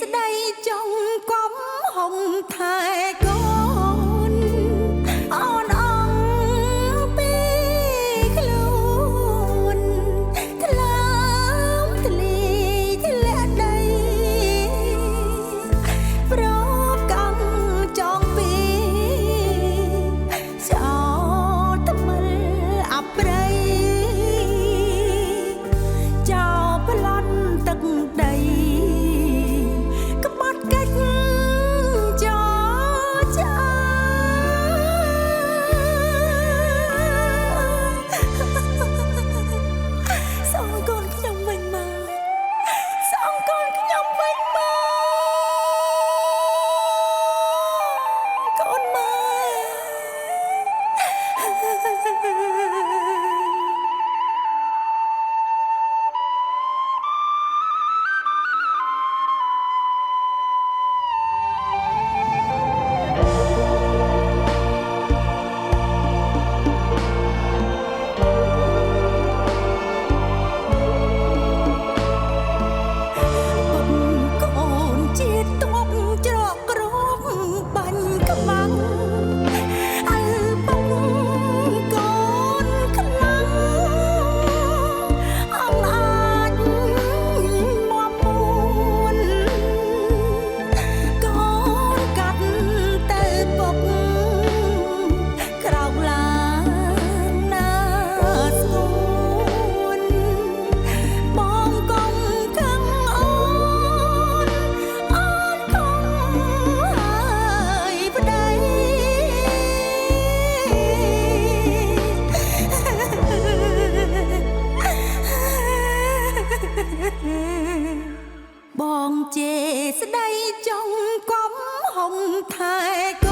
ស្ដីចង់កុំហុំថែកូនអូនអងពីខ្លួនថ្លើមធ្លីធ្លាក់ដីប្រកំចង់ពីចោលថ្មិលអប្រៃចោលប្លន់ទឹកដីក្បត់កិច្ចចោចាសងកូនខ្ញុំវិញមកសងកូនខ្ញុំវិញមកកូនម៉ែ កូនជាតិទប់ច្រកក្រមបាញ់ក្បាំងអើពុកកូនខ្លាំងអងអាចមកពួនកូនកាត់ទៅពុកក្រោកឡើងណាស្ងួនបងកុំខឹងអូនអូនខំហើយប្តីបងជេរស្ដីចង់កុំហុំថែកូ